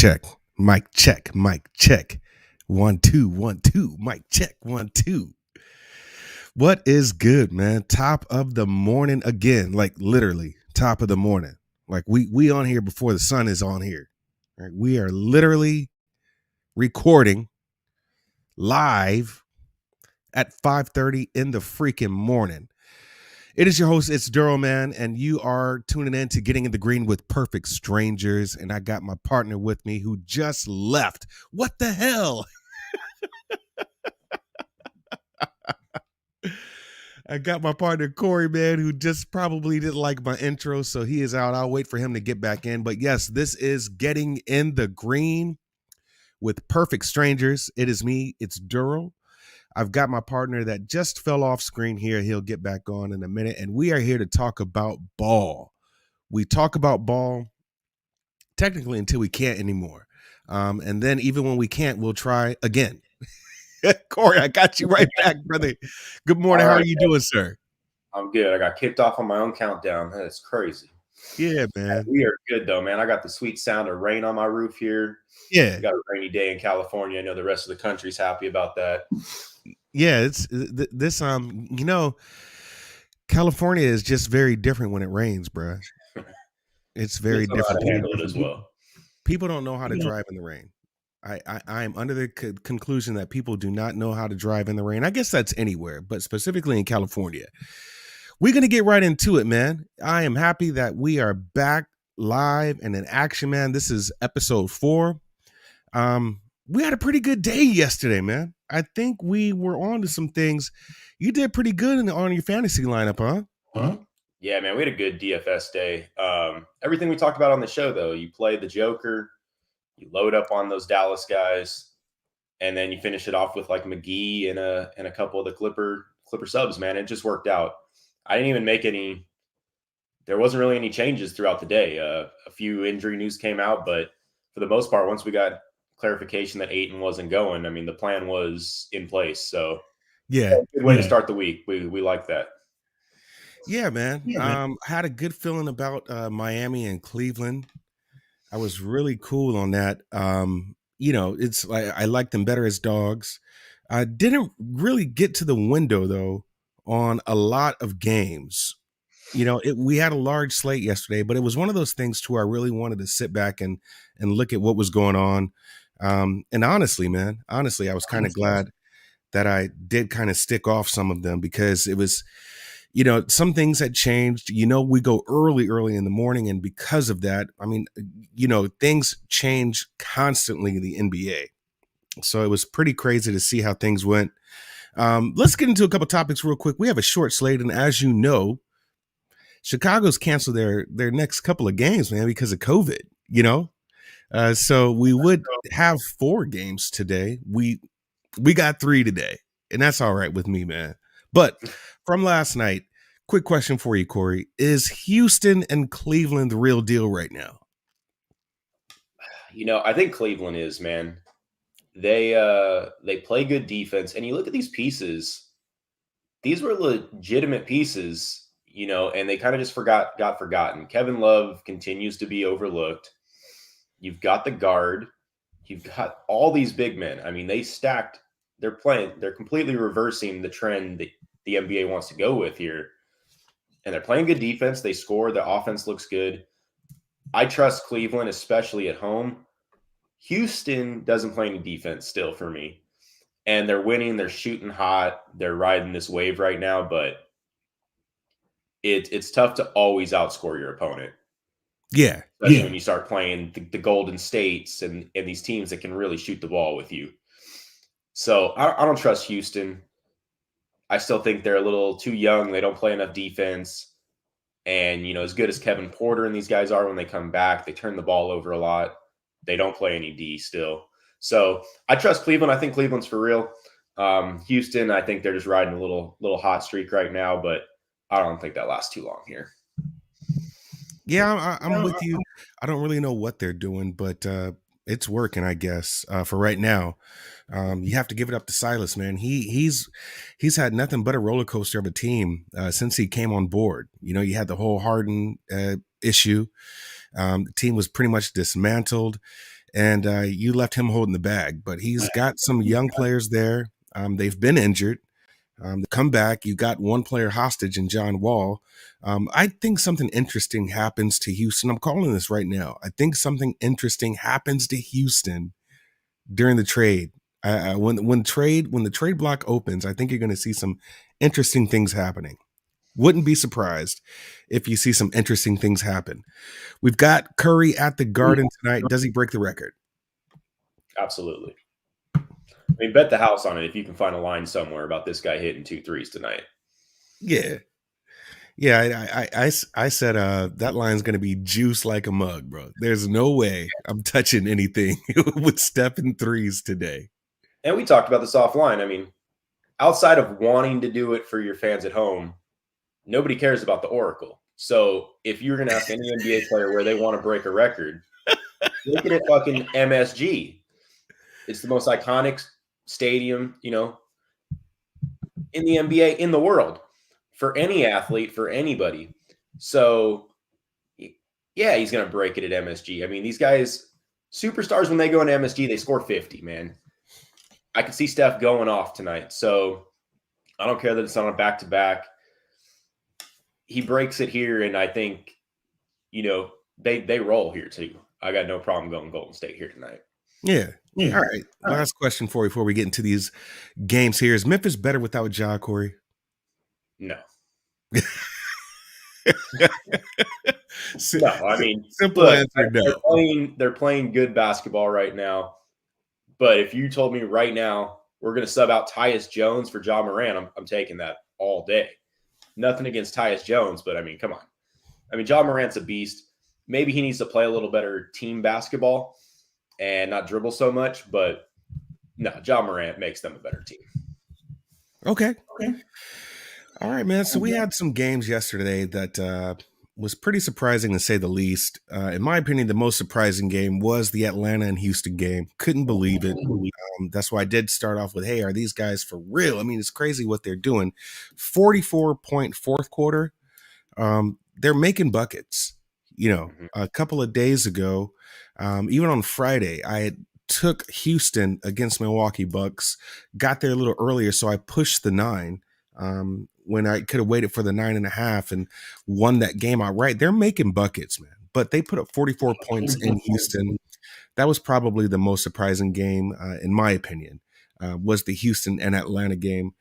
check. Mic check. Mic check. 1 2 1 2. Mic check. 1 2. What is good, man? Top of the morning again, like literally top of the morning. Like we on here before the sun is on here. Right? We are literally recording live at 5:30 in the freaking morning. It is your host, it's Duro, man, and you are tuning in to Getting in the Green with Perfect Strangers, and I got my partner with me who just left. What the hell? I got my partner, Corey, man, who just probably didn't like my intro, so he is out. I'll wait for him to get back in. But yes, this is Getting in the Green with Perfect Strangers. It is me, it's Duro. I've got my partner that just fell off screen here. He'll get back on in a minute. And we are here to talk about ball. We talk about ball technically until we can't anymore. And then even when we can't, we'll try again. Corey, I got you right back, brother. Good morning. How are you doing, sir? I'm good. I got kicked off on my own countdown. That's crazy. Yeah, man. We are good, though, man. I got the sweet sound of rain on my roof here. Yeah. We got a rainy day in California. I know the rest of the country's happy about that. Yeah, it's this California is just very different when it rains, bro. It's very different. How to handle it as well. People don't know how to drive in the rain. I am under the conclusion that people do not know how to drive in the rain. I guess that's anywhere, but specifically in California. We're going to get right into it, man. I am happy that we are back live and in action, man. This is episode 4. We had a pretty good day yesterday, man. I think we were on to some things. You did pretty good on your fantasy lineup, huh? Yeah, man, we had a good DFS day. Everything we talked about on the show, though, you play the Joker, you load up on those Dallas guys, and then you finish it off with like McGee and a couple of the Clipper subs, man. It just worked out. I didn't even make any. There wasn't really any changes throughout the day. A few injury news came out, but for the most part, once we got clarification that Ayton wasn't going, I mean, the plan was in place. So yeah, good way to start the week. We like that. Yeah, man. Had a good feeling about Miami and Cleveland. I was really cool on that. It's like I like them better as dogs. I didn't really get to the window though on a lot of games. We had a large slate yesterday, but it was one of those things to where I really wanted to sit back and look at what was going on. And honestly, I was kind of glad that I did kind of stick off some of them because it was, some things had changed. We go early in the morning. And because of that, I mean, things change constantly in the NBA. So it was pretty crazy to see how things went. Let's get into a couple topics real quick. We have a short slate. And as you know, Chicago's canceled their next couple of games, man, because of COVID, so we would have 4 games today. We got 3 today, and that's all right with me, man. But from last night, quick question for you, Corey. Is Houston and Cleveland the real deal right now? I think Cleveland is, man. They play good defense, and you look at these pieces. These were legitimate pieces, and they kind of just got forgotten. Kevin Love continues to be overlooked. You've got the guard. You've got all these big men. I mean, they stacked. They're completely reversing the trend that the NBA wants to go with here. And they're playing good defense. They score. The offense looks good. I trust Cleveland, especially at home. Houston doesn't play any defense still for me. And they're winning. They're shooting hot. They're riding this wave right now. But it's tough to always outscore your opponent. Yeah. Especially when you start playing the Golden States and these teams that can really shoot the ball with you. So I don't trust Houston. I still think they're a little too young. They don't play enough defense. And, as good as Kevin Porter and these guys are when they come back, they turn the ball over a lot. They don't play any D still. So I trust Cleveland. I think Cleveland's for real. Houston, I think they're just riding a little hot streak right now, but I don't think that lasts too long here. Yeah, I'm with you. I don't really know what they're doing, but it's working, I guess, for right now. You have to give it up to Silas, man. He's had nothing but a roller coaster of a team since he came on board. You had the whole Harden issue. The team was pretty much dismantled. and you left him holding the bag. But he's got some young players there. They've been injured. They come back. You got one player hostage in John Wall. I think something interesting happens to Houston. I'm calling this right now. I think something interesting happens to Houston during the trade. When the trade block opens, I think you're going to see some interesting things happening. Wouldn't be surprised if you see some interesting things happen. We've got Curry at the Garden tonight. Does he break the record? Absolutely. I mean, bet the house on it if you can find a line somewhere about this guy hitting 2 threes tonight. Yeah. Yeah, I said that line's gonna be juice like a mug, bro. There's no way I'm touching anything with stepping threes today. And we talked about this offline. I mean, outside of wanting to do it for your fans at home, nobody cares about the Oracle. So if you're going to ask any NBA player where they want to break a record, look at it fucking MSG. It's the most iconic stadium, you know, in the NBA, in the world, for any athlete, for anybody. So, yeah, he's going to break it at MSG. I mean, these guys, superstars, when they go into MSG, they score 50, man. I could see Steph going off tonight. So I don't care that it's on a back-to-back. He breaks it here, and I think, you know, they roll here too. I got no problem going Golden State here tonight. Yeah. All right. Last question for you before we get into these games here. Is Memphis better without Ja, Corey? No. No, I mean, simple answer, no. They're playing good basketball right now. But if you told me right now we're going to sub out Tyus Jones for Ja Morant, I'm taking that all day. Nothing against Tyus Jones, but I mean, come on. I mean, Ja Morant's a beast. Maybe he needs to play a little better team basketball and not dribble so much, but no, Ja Morant makes them a better team. Okay. All right, man. So we had some games yesterday that was pretty surprising to say the least. In my opinion, the most surprising game was the Atlanta and Houston game. Couldn't believe it. That's why I did start off with, hey, are these guys for real? I mean, it's crazy what they're doing. 44-point fourth quarter. They're making buckets. You know, a couple of days ago, even on Friday, I had took Houston against Milwaukee Bucks, got there a little earlier, so I pushed the 9 when I could have waited for the 9.5 and won that game outright. They're making buckets, man. But they put up 44 points in Houston. That was probably the most surprising game, in my opinion, was the Houston and Atlanta game.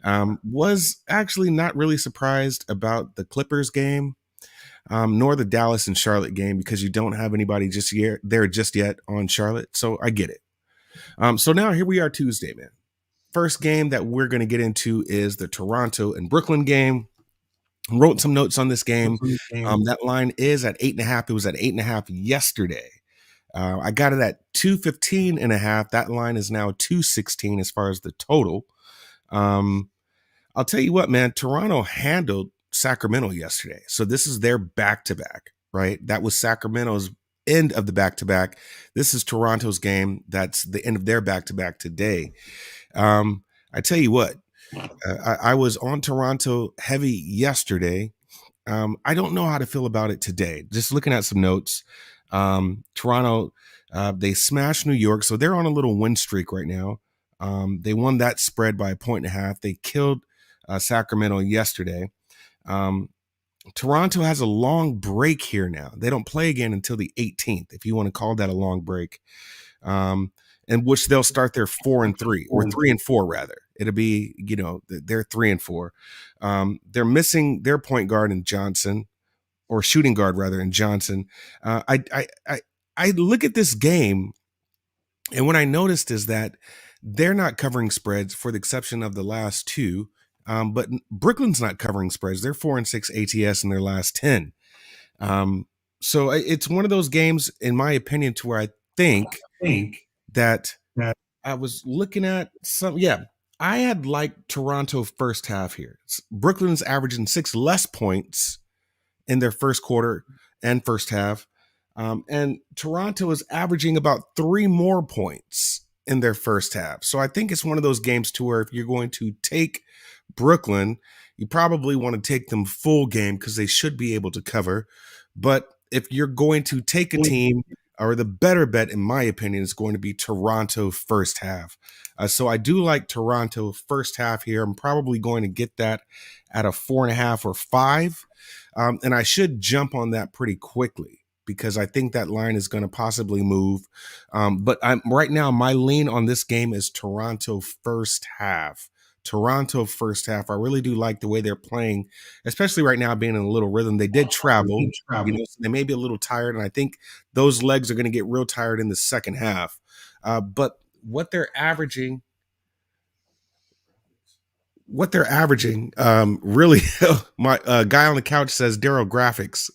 Was actually not really surprised about the Clippers game, nor the Dallas and Charlotte game, because you don't have anybody there just yet on Charlotte. So I get it. So now here we are Tuesday, man. First game that we're going to get into is the Toronto and Brooklyn game. Wrote some notes on this game. That line is at 8.5. It was at 8.5 yesterday. I got it at 215.5. That line is now 216 as far as the total. I'll tell you what, man, Toronto handled Sacramento yesterday. So this is their back-to-back, right? That was Sacramento's end of the back-to-back. This is Toronto's game. That's the end of their back-to-back today. I tell you what, I was on Toronto heavy yesterday. I don't know how to feel about it today. Just looking at some notes, Toronto, they smashed New York, so they're on a little win streak right now. They won that spread by 1.5. They killed Sacramento yesterday. Toronto has a long break here now. They don't play again until the 18th, if you want to call that a long break. In which they'll start their 4-3 or 3-4 rather. It'll be, you know, they're 3-4. They're missing their point guard in Johnson, or shooting guard rather in Johnson. I look at this game, and what I noticed is that they're not covering spreads for the exception of the last two. But Brooklyn's not covering spreads. They're 4-6 ATS in their last 10. So it's one of those games, in my opinion, to where I think that I was looking at some, I had liked Toronto first half here. Brooklyn's averaging 6 less points in their first quarter and first half. And Toronto is averaging about 3 more points in their first half. So I think it's one of those games to where if you're going to take Brooklyn, you probably want to take them full game because they should be able to cover. But if you're going to take a team or the better bet, in my opinion, is going to be Toronto first half. So I do like Toronto first half here. I'm probably going to get that at a 4.5 or 5. And I should jump on that pretty quickly because I think that line is going to possibly move. But I'm right now, my lean on this game is Toronto first half. Toronto first half. I really do like the way they're playing, especially right now being in a little rhythm. They did travel, so they may be a little tired, and I think those legs are going to get real tired in the second half. But what they're averaging, really, my guy on the couch says Daryl graphics.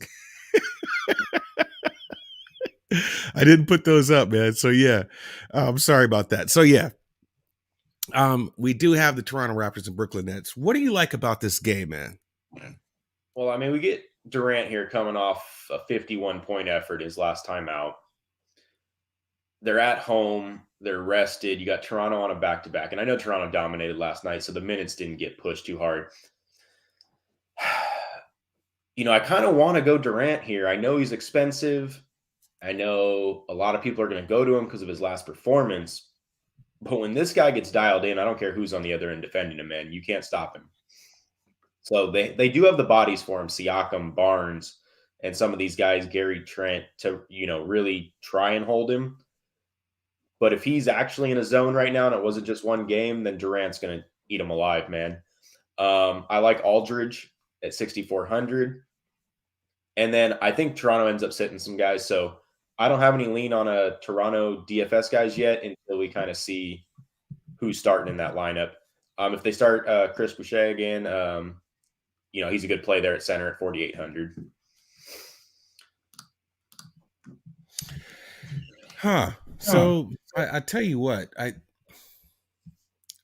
I didn't put those up, man. So yeah, I'm sorry about that. So yeah, we do have the Toronto Raptors and Brooklyn Nets. What do you like about this game, man? Well, I mean, we get Durant here coming off a 51-point effort his last time out. They're at home. They're rested. You got Toronto on a back-to-back. And I know Toronto dominated last night, so the minutes didn't get pushed too hard. I kind of want to go Durant here. I know he's expensive. I know a lot of people are going to go to him because of his last performance. But when this guy gets dialed in, I don't care who's on the other end defending him, man. You can't stop him. So they do have the bodies for him, Siakam, Barnes, and some of these guys, Gary Trent, to really try and hold him. But if he's actually in a zone right now and it wasn't just one game, then Durant's going to eat him alive, man. I like Aldridge at 6,400. And then I think Toronto ends up sitting some guys. So I don't have any lean on a Toronto DFS guys yet until we kind of see who's starting in that lineup. If they start Chris Boucher again, he's a good play there at center at 4,800. So I tell you what,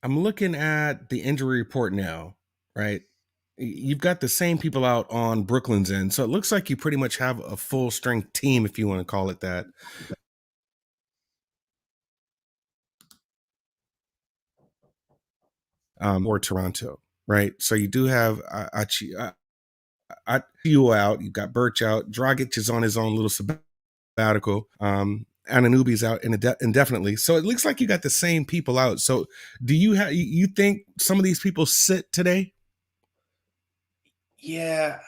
I'm looking at the injury report now, right? You've got the same people out on Brooklyn's end, so it looks like you pretty much have a full strength team, if you want to call it that. Or Toronto, right? So you do have you out. You've got Birch out. Dragic is on his own little sabbatical. Anunoby's out indefinitely. So it looks like you got the same people out. So do you think some of these people sit today? Yeah.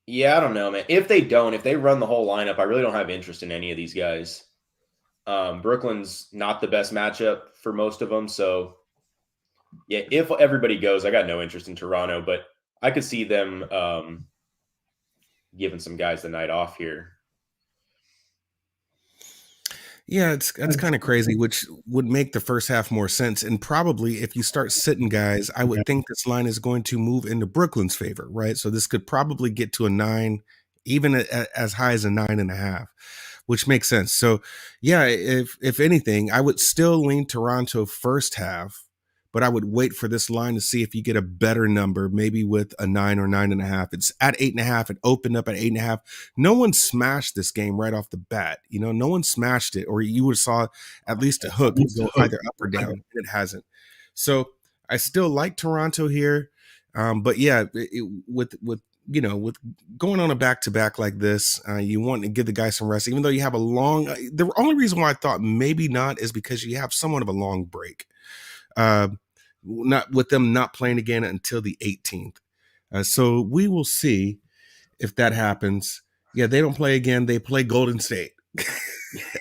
Yeah, I don't know, man. If they run the whole lineup, I really don't have interest in any of these guys. Brooklyn's not the best matchup for most of them. So yeah, if everybody goes, I got no interest in Toronto, but I could see them giving some guys the night off here. Yeah, that's kind of crazy, which would make the first half more sense. And probably if you start sitting guys, I would think this line is going to move into Brooklyn's favor, right? So this could probably get to a 9, even as high as a 9.5, which makes sense. So yeah, if anything, I would still lean Toronto first half, but I would wait for this line to see if you get a better number, maybe with a 9 or 9.5. It's at 8.5. It opened up at 8.5. No one smashed this game right off the bat. No one smashed it, or you would have saw at least a hook go either up or down. And it hasn't. So I still like Toronto here. But yeah, with going on a back-to-back like this, you want to give the guy some rest, even though you have a long, the only reason why I thought maybe not is because you have somewhat of a long break. Not with them not playing again until the 18th. So we will see if that happens. Yeah, they don't play again. They play Golden State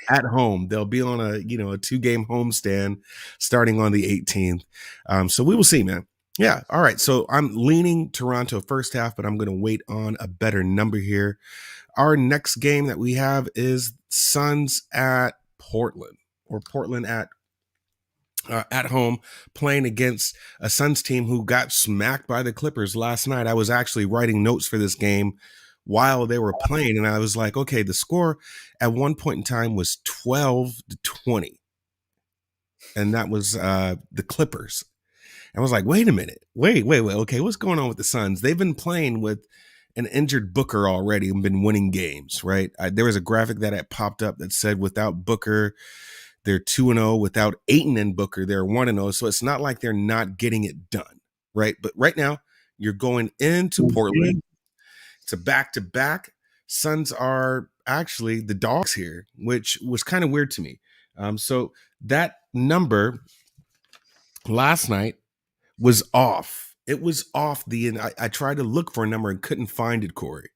at home. They'll be on a 2-game homestand starting on the 18th. So we will see, man. Yeah. All right. So I'm leaning Toronto first half, but I'm going to wait on a better number here. Our next game that we have is Suns at Portland, or Portland at home, playing against a Suns team who got smacked by the Clippers last night. I was actually writing notes for this game while they were playing, and I was like, okay, the score at one point in time was 12-20, and that was the Clippers. I was like, wait a minute, wait, okay, what's going on with the Suns? They've been playing with an injured Booker already and been winning games, right? There was a graphic that had popped up that said without Booker, they're 2-0. Without Ayton and Booker, they're 1-0. So it's not like they're not getting it done, right? But right now, you're going into Portland. It's a back-to-back. Suns are actually the dogs here, which was kind of weird to me. So that number last night was off. It was off. I tried to look for a number and couldn't find it, Corey.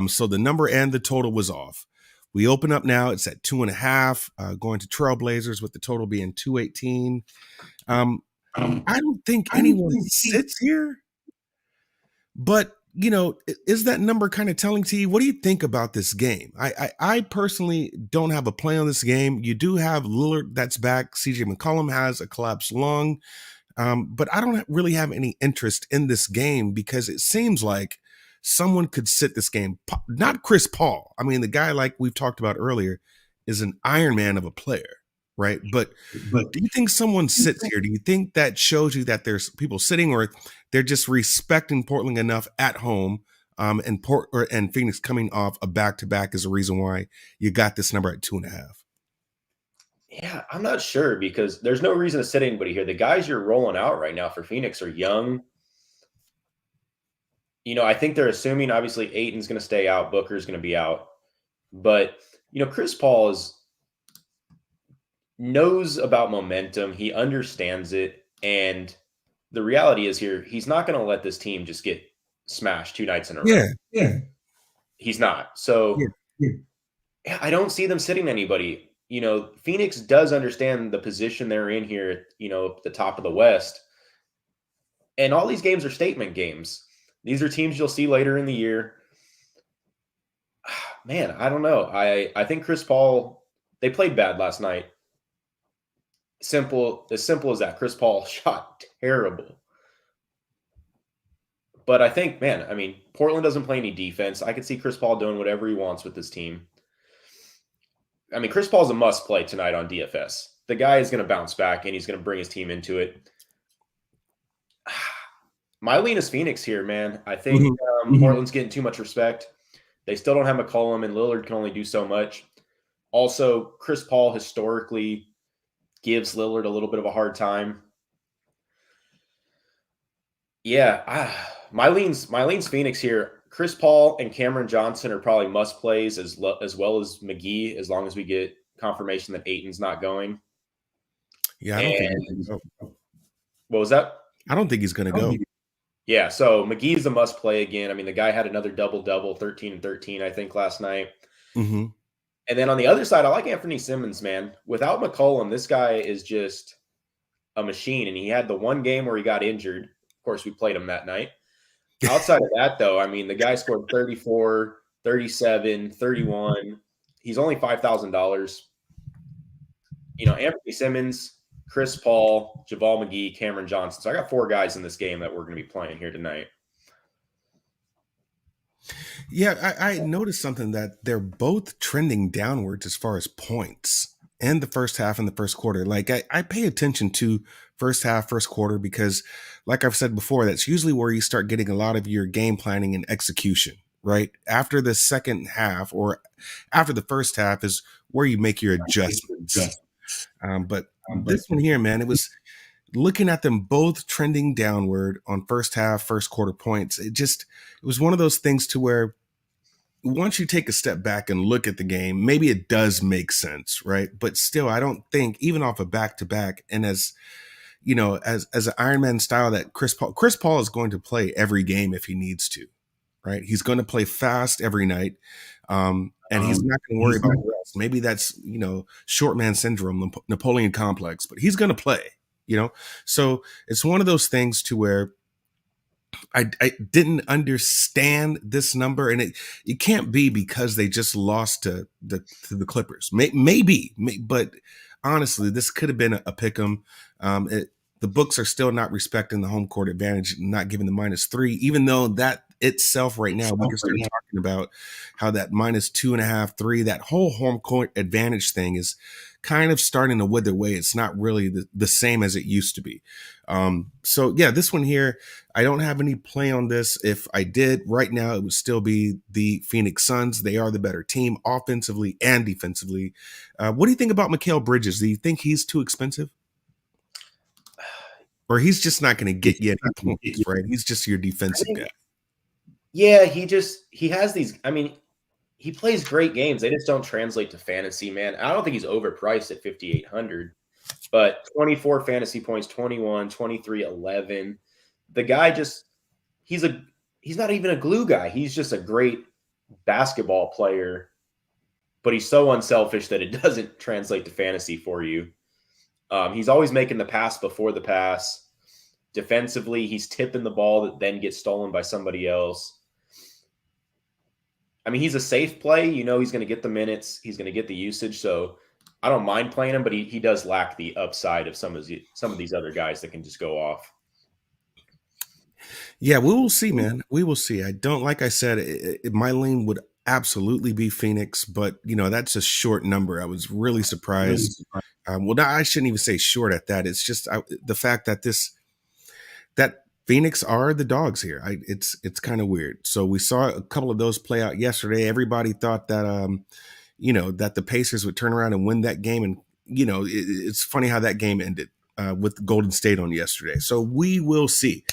So the number and the total was off. We open up now. It's at 2.5, going to Trailblazers with the total being 218. I don't think anyone sits here, but is that number kind of telling to you? What do you think about this game? I personally don't have a play on this game. You do have Lillard that's back. CJ McCollum has a collapsed lung. But I don't really have any interest in this game because it seems like someone could sit this game. Not Chris Paul. I mean, the guy, like we've talked about earlier, is an Iron Man of a player, right? But do you think someone sits here? Do you think that shows you that there's people sitting, or they're just respecting Portland enough at home? And Phoenix coming off a back-to-back is a reason why you got this number at 2.5. Yeah, I'm not sure because there's no reason to sit anybody here. The guys you're rolling out right now for Phoenix are young. I think they're assuming obviously Ayton's going to stay out, Booker's going to be out. But, Chris Paul knows about momentum. He understands it. And the reality is here, he's not going to let this team just get smashed 2 nights in a row. Yeah. He's not. So I don't see them sitting anybody. Phoenix does understand the position they're in here, at the top of the West. And all these games are statement games. These are teams you'll see later in the year. Man, I don't know. I think Chris Paul, they played bad last night. As simple as that. Chris Paul shot terrible. But I think, Portland doesn't play any defense. I could see Chris Paul doing whatever he wants with this team. Chris Paul's a must play tonight on DFS. The guy is going to bounce back and he's going to bring his team into it. My lean is Phoenix here, man. I think Portland's getting too much respect. They still don't have McCollum, and Lillard can only do so much. Also, Chris Paul historically gives Lillard a little bit of a hard time. Yeah, my lean's Phoenix here. Chris Paul and Cameron Johnson are probably must plays as well as McGee, as long as we get confirmation that Ayton's not going. Yeah, I don't think he's going to go. What was that? I don't think he's going to go. Yeah, so McGee's a must play again. The guy had another double-double, 13 and 13, I think, last night. Mm-hmm. And then on the other side, I like Anthony Simmons, man. Without McCollum, this guy is just a machine. And he had the one game where he got injured. Of course, we played him that night. Outside of that, though, the guy scored 34, 37, 31. He's only $5,000. Anthony Simmons, Chris Paul, JaVale McGee, Cameron Johnson. So I got 4 guys in this game that we're going to be playing here tonight. Yeah, I noticed something that they're both trending downwards as far as points in the first half and the first quarter. Like I pay attention to first half, first quarter, because like I've said before, that's usually where you start getting a lot of your game planning and execution, right? After the second half or after the first half is where you make your adjustments. But this one here, man, it was looking at them both trending downward on first half, first quarter points. It was one of those things to where once you take a step back and look at the game, maybe it does make sense, right? But still, I don't think even off a back-to-back and as an Iron Man style that Chris Paul is going to play every game if he needs to, right? He's going to play fast every night. And he's not going to worry about rest. Maybe that's, short man syndrome, Napoleon complex, but he's going to play, So it's one of those things to where I didn't understand this number, and it can't be because they just lost to the Clippers. Maybe, but honestly, this could have been a pick 'em. The books are still not respecting the home court advantage, not giving the -3, even though that itself right now, we can start talking about how that -2.5, 3, that whole home court advantage thing is kind of starting to wither away. It's not really the same as it used to be. So yeah, this one here, I don't have any play on this. If I did right now, it would still be the Phoenix Suns. They are the better team offensively and defensively. What do you think about Mikal Bridges? Do you think he's too expensive? Or he's just not going to get you any points, right? He's just your defensive guy. Yeah, he has these. he plays great games. They just don't translate to fantasy, man. I don't think he's overpriced at 5,800, but 24 fantasy points, 21, 23, 11. The guy just he's a he's not even a glue guy. He's just a great basketball player, but he's so unselfish that it doesn't translate to fantasy for you. He's always making the pass before the pass. Defensively, he's tipping the ball that then gets stolen by somebody else. I mean, he's a safe play. You know, he's going to get the minutes. He's going to get the usage. So I don't mind playing him, but he does lack the upside of some of these other guys that can just go off. Yeah, we will see, man. We will see. I don't, like I said, my lean would absolutely be Phoenix, but that's a short number. I was really surprised. Well, I shouldn't even say short at that. It's just the fact that that Phoenix are the dogs here. It's kind of weird. So we saw a couple of those play out yesterday. Everybody thought that that the Pacers would turn around and win that game, and it's funny how that game ended with Golden State on yesterday. So we will see.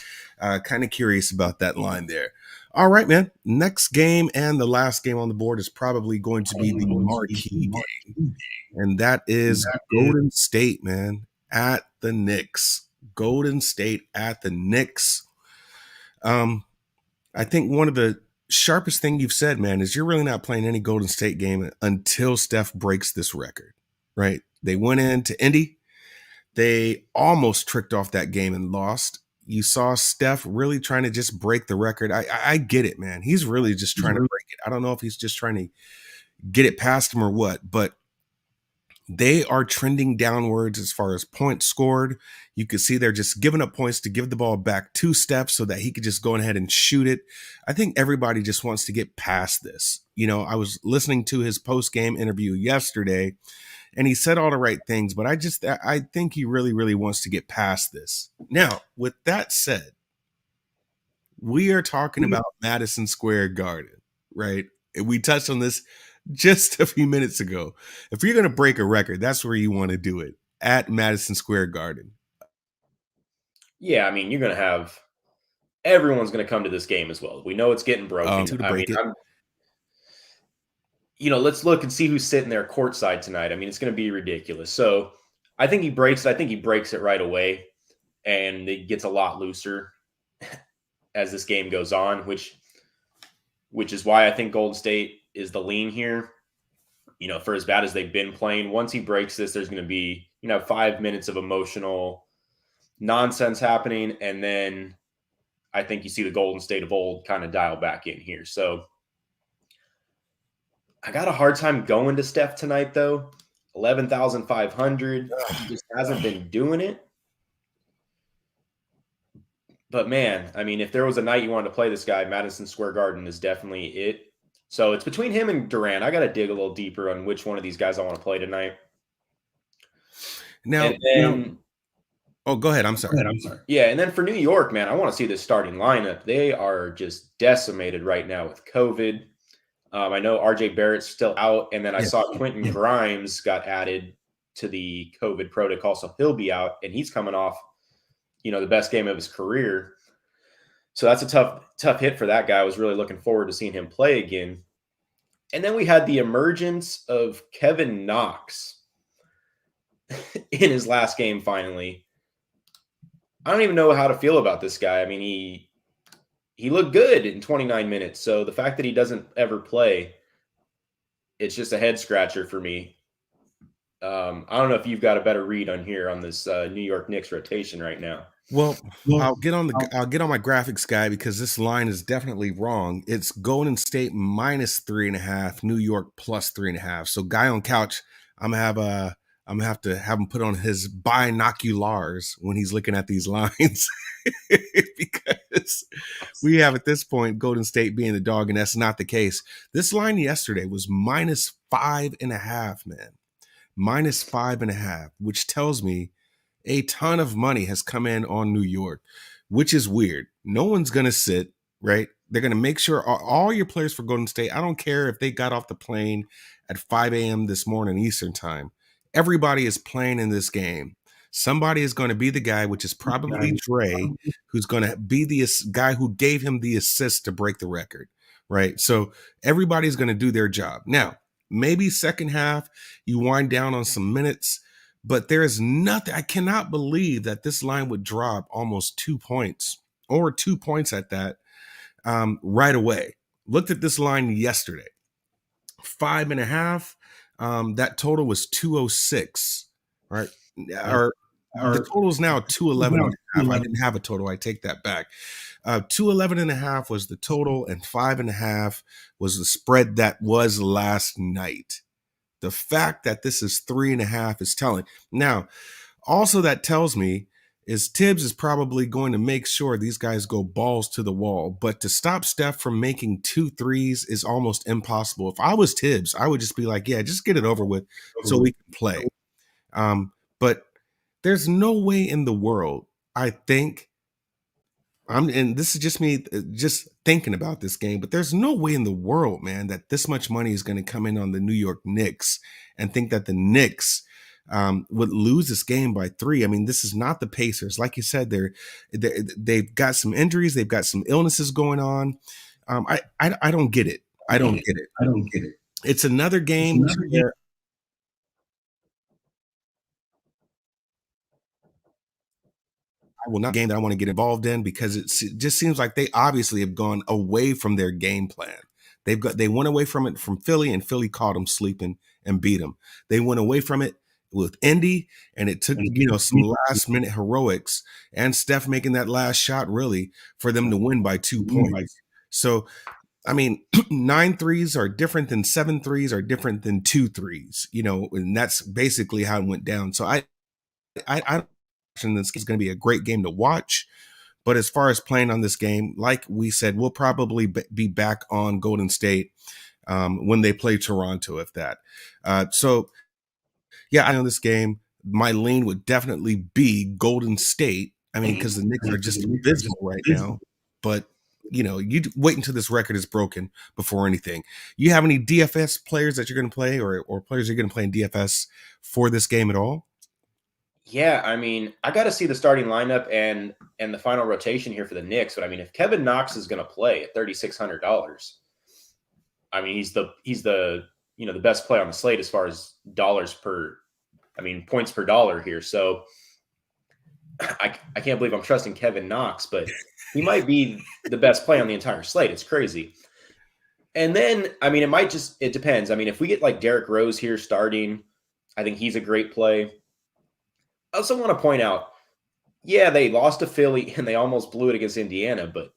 Kind of curious about that line there. All right, man. Next game and the last game on the board is probably going to be the marquee game, and that is Golden State, man, at the Knicks. Golden State at the Knicks. I think one of the sharpest thing you've said, man, is you're really not playing any Golden State game until Steph breaks this record, right? They went into Indy. They almost tricked off that game and lost. You saw Steph really trying to just break the record. I get it, man. He's really just trying to break it. I don't know if he's just trying to get it past him or what, but they are trending downwards as far as points scored. You can see they're just giving up points to give the ball back to Steph so that he could just go ahead and shoot it. I think everybody just wants to get past this. I was listening to his post-game interview yesterday, and he said all the right things, but I think he really, really wants to get past this. Now, with that said, we are talking about Madison Square Garden, right? And we touched on this just a few minutes ago. If you're going to break a record, that's where you want to do it, at Madison Square Garden. Yeah, I mean, you're going to have everyone's going to come to this game as well. We know it's getting broken. Let's look and see who's sitting there courtside tonight. I mean, it's going to be ridiculous. So I think he breaks it. I think he breaks it right away, and it gets a lot looser as this game goes on, which is why I think Golden State is the lean here. For as bad as they've been playing, once he breaks this, there's going to be 5 minutes of emotional nonsense happening, and then I think you see the Golden State of old kind of dial back in here. So I got a hard time going to Steph tonight, though. 11,500. He just hasn't been doing it. But man, I mean, if there was a night you wanted to play this guy, Madison Square Garden is definitely it. So it's between him and Durant. I got to dig a little deeper on which one of these guys I want to play tonight. Now, oh, go ahead. I'm sorry. Yeah, and then for New York, man, I want to see this starting lineup. They are just decimated right now with COVID. I know RJ Barrett's still out, and then I saw Quentin Grimes got added to the COVID protocol, so he'll be out, and he's coming off, the best game of his career. So that's a tough hit for that guy. I was really looking forward to seeing him play again. And then we had the emergence of Kevin Knox in his last game finally. I don't even know how to feel about this guy. I mean, he looked good in 29 minutes. So the fact that he doesn't ever play, it's just a head scratcher for me. I don't know if you've got a better read on here on this New York Knicks rotation right now. Well, I'll get on my graphics guy because this line is definitely wrong. It's Golden State -3.5, New York +3.5. So, guy on couch, I'm gonna have to have him put on his binoculars when he's looking at these lines because we have at this point Golden State being the dog, and that's not the case. This line yesterday was -5.5, man, -5.5, which tells me a ton of money has come in on New York, which is weird. No one's going to sit, right? They're going to make sure all your players for Golden State, I don't care if they got off the plane at 5 a.m. this morning Eastern time. Everybody is playing in this game. Somebody is going to be the guy, which is probably Dre, who's going to be the guy who gave him the assist to break the record, right? So everybody's going to do their job. Now, maybe second half, you wind down on some minutes, but there is nothing. I cannot believe that this line would drop almost 2 points or 2 points at that right away. Looked at this line yesterday, 5.5. That total was 206, right? Or the total is now 211 and a half. I didn't have a total. I take that back. 211 and a half was the total, and 5.5 was the spread that was last night. The fact that this is 3.5 is telling. Now, also that tells me is Tibbs is probably going to make sure these guys go balls to the wall. But to stop Steph from making 2 threes is almost impossible. If I was Tibbs, I would just be like, yeah, just get it over with so we can play. But there's no way in the world, I think, and this is just me just thinking about this game, but there's no way in the world, man, that this much money is going to come in on the New York Knicks and think that the Knicks would lose this game by 3. I mean, this is not the Pacers. Like you said, they've got some injuries, they've got some illnesses going on. I don't get it. I don't get it. It's another game where I will not game that I want to get involved in because it just seems like they obviously have gone away from their game plan. They went away from it from Philly, and Philly caught them sleeping and beat them. They went away from it with Indy, and it took some last minute heroics and Steph making that last shot really for them to win by 2 points. So I mean, 9 threes are different than 7 threes are different than 2 threes, and that's basically how it went down. So I this is going to be a great game to watch. But as far as playing on this game, like we said, we'll probably be back on Golden State when they play Toronto, if that. So, yeah, I know this game. My lean would definitely be Golden State. I mean, because the Knicks are just abysmal right now. But, you wait until this record is broken before anything. You have any DFS players that you're going to play or players you're going to play in DFS for this game at all? Yeah, I mean, I got to see the starting lineup and the final rotation here for the Knicks. But I mean, if Kevin Knox is going to play at $3,600, I mean, he's the the best player on the slate as far as points per dollar here. So I can't believe I'm trusting Kevin Knox, but he might be the best play on the entire slate. It's crazy. And then, I mean, it depends. I mean, if we get like Derrick Rose here starting, I think he's a great play. I also want to point out, yeah, they lost to Philly and they almost blew it against Indiana, but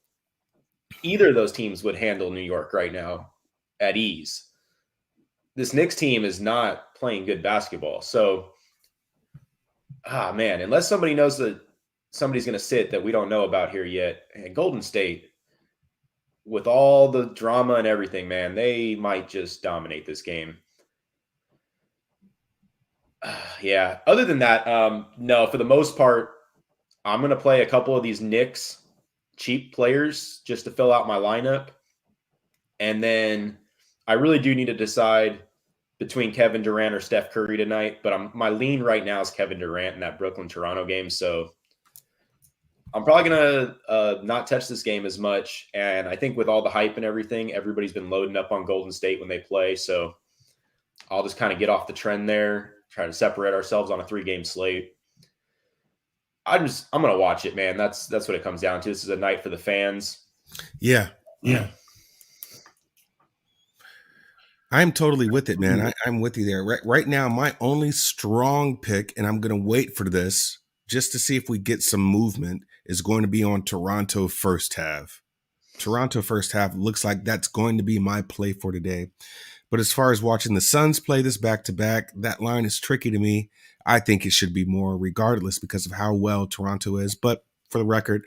either of those teams would handle New York right now at ease. This Knicks team is not playing good basketball. So, man, unless somebody knows that somebody's going to sit that we don't know about here yet, and Golden State, with all the drama and everything, man, they might just dominate this game. Yeah. Other than that, no, for the most part, I'm going to play a couple of these Knicks cheap players just to fill out my lineup. And then I really do need to decide between Kevin Durant or Steph Curry tonight. But my lean right now is Kevin Durant in that Brooklyn-Toronto game. So I'm probably going to not touch this game as much. And I think with all the hype and everything, everybody's been loading up on Golden State when they play. So I'll just kind of get off the trend there, try to separate ourselves on a 3-game slate. I'm going to watch it, man. That's what it comes down to. This is a night for the fans. Yeah. I'm totally with it, man. I'm with you there. Right now, my only strong pick, and I'm going to wait for this just to see if we get some movement, is going to be on Toronto first half. Toronto first half looks like that's going to be my play for today. But as far as watching the Suns play this back-to-back, that line is tricky to me. I think it should be more regardless because of how well Toronto is. But for the record,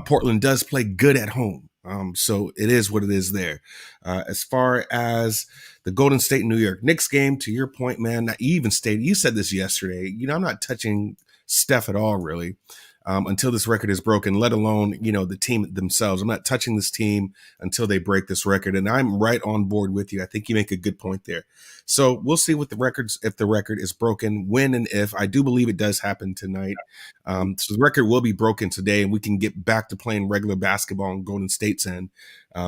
Portland does play good at home. So it is what it is there. As far as the Golden State New York Knicks game, to your point, man, you said this yesterday. I'm not touching Steph at all, really. until this record is broken, let alone, the team themselves. I'm not touching this team until they break this record. And I'm right on board with you. I think you make a good point there. So we'll see what if the record is broken, when and if. I do believe it does happen tonight. So the record will be broken today, and we can get back to playing regular basketball on Golden State's end.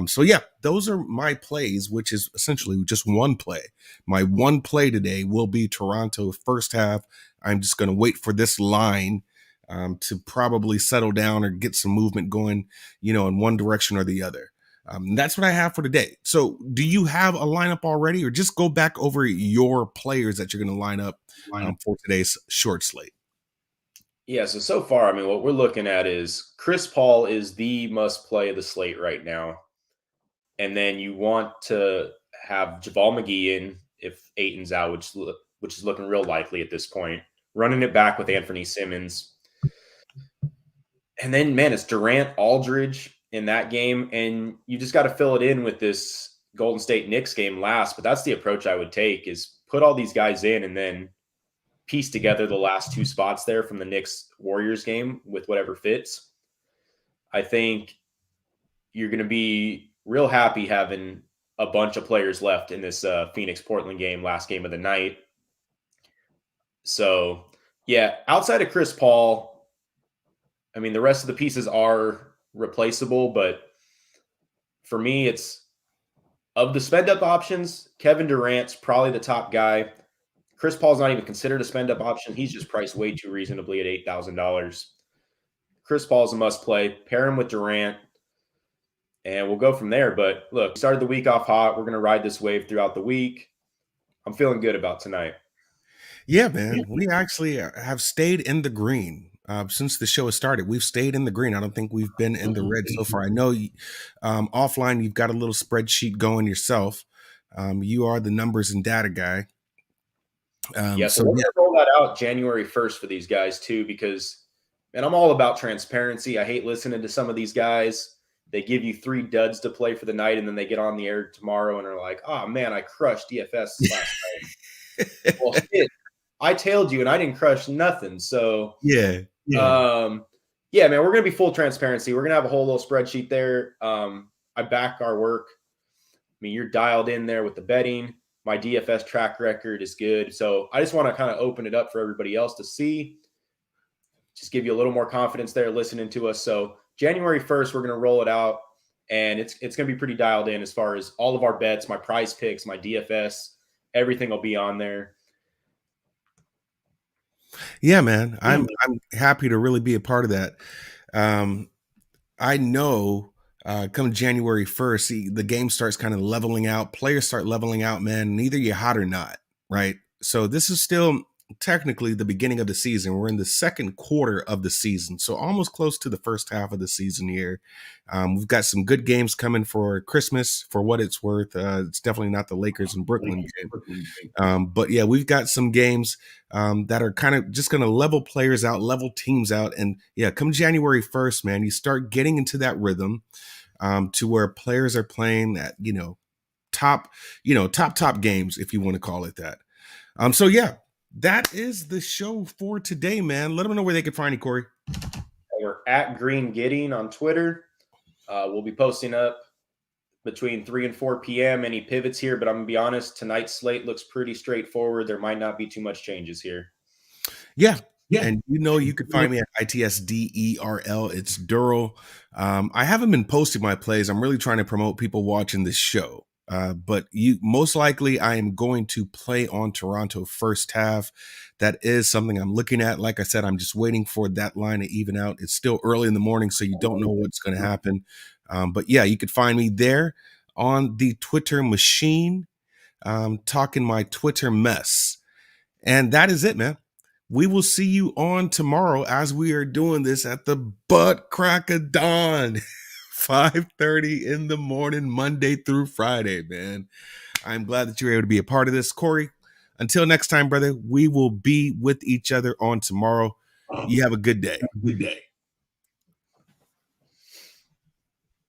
So yeah, those are my plays, which is essentially just one play. My one play today will be Toronto first half. I'm just going to wait for this line to probably settle down or get some movement going, in one direction or the other. That's what I have for today. So do you have a lineup already, or just go back over your players that you're going to line up for today's short slate? Yeah, so far, I mean, what we're looking at is Chris Paul is the must play of the slate right now. And then you want to have Javal McGee in if Ayton's out, which is looking real likely at this point. Running it back with Anthony Simmons. And then, man, it's Durant, Aldridge in that game. And you just got to fill it in with this Golden State Knicks game last. But that's the approach I would take, is put all these guys in and then piece together the last two spots there from the Knicks Warriors game with whatever fits. I think you're going to be real happy having a bunch of players left in this Phoenix Portland game, last game of the night. So, yeah, outside of Chris Paul, I mean, the rest of the pieces are replaceable, but for me, it's of the spend up options, Kevin Durant's probably the top guy. Chris Paul's not even considered a spend up option. He's just priced way too reasonably at $8,000. Chris Paul's a must play. Pair him with Durant, and we'll go from there. But look, we started the week off hot. We're going to ride this wave throughout the week. I'm feeling good about tonight. Yeah, man. We actually have stayed in the green. Since the show has started, we've stayed in the green. I don't think we've been in the red so far. I know offline you've got a little spreadsheet going yourself. You are the numbers and data guy. So we're going to roll that out January 1st for these guys too, because, man, I'm all about transparency. I hate listening to some of these guys. They give you 3 duds to play for the night, and then they get on the air tomorrow and are like, oh, man, I crushed DFS last night. Well, shit, I tailed you, and I didn't crush nothing. So, yeah, man, we're going to be full transparency. We're going to have a whole little spreadsheet there. I back our work. I mean, you're dialed in there with the betting. My DFS track record is good. So I just want to kind of open it up for everybody else to see. Just give you a little more confidence there listening to us. So January 1st, we're going to roll it out, and it's going to be pretty dialed in as far as all of our bets, my prize picks, my DFS, everything will be on there. Yeah, man. I'm happy to really be a part of that. I know come January 1st, the game starts kind of leveling out. Players start leveling out, man, and either you're hot or not, right? So this is still technically the beginning of the season. We're in the second quarter of the season, so almost close to the first half of the season here. We've got some good games coming for Christmas, for what it's worth. It's definitely not the Lakers and Brooklyn game. But yeah, we've got some games that are kind of just going to level players out, level teams out. And yeah, come January 1st, man, you start getting into that rhythm to where players are playing at, top games, if you want to call it that. So yeah, that is the show for today, man. Let them know where they can find you, Corey. We're at Green Gidding on Twitter. We'll be posting up between 3 and 4 p.m. Any pivots here, but I'm going to be honest, tonight's slate looks pretty straightforward. There might not be too much changes here. Yeah. And you can find me at ITSDERL. It's Durrell. I haven't been posting my plays. I'm really trying to promote people watching this show. But most likely I am going to play on Toronto first half. That is something I'm looking at. Like I said, I'm just waiting for that line to even out. It's still early in the morning, so you don't know what's going to happen. But yeah, you could find me there on the Twitter machine, talking my Twitter mess. And that is it, man. We will see you on tomorrow as we are doing this at the butt crack of dawn. 5:30 in the morning, Monday through Friday, man. I'm glad that you were able to be a part of this. Corey, until next time, brother, we will be with each other on tomorrow. You have a good day.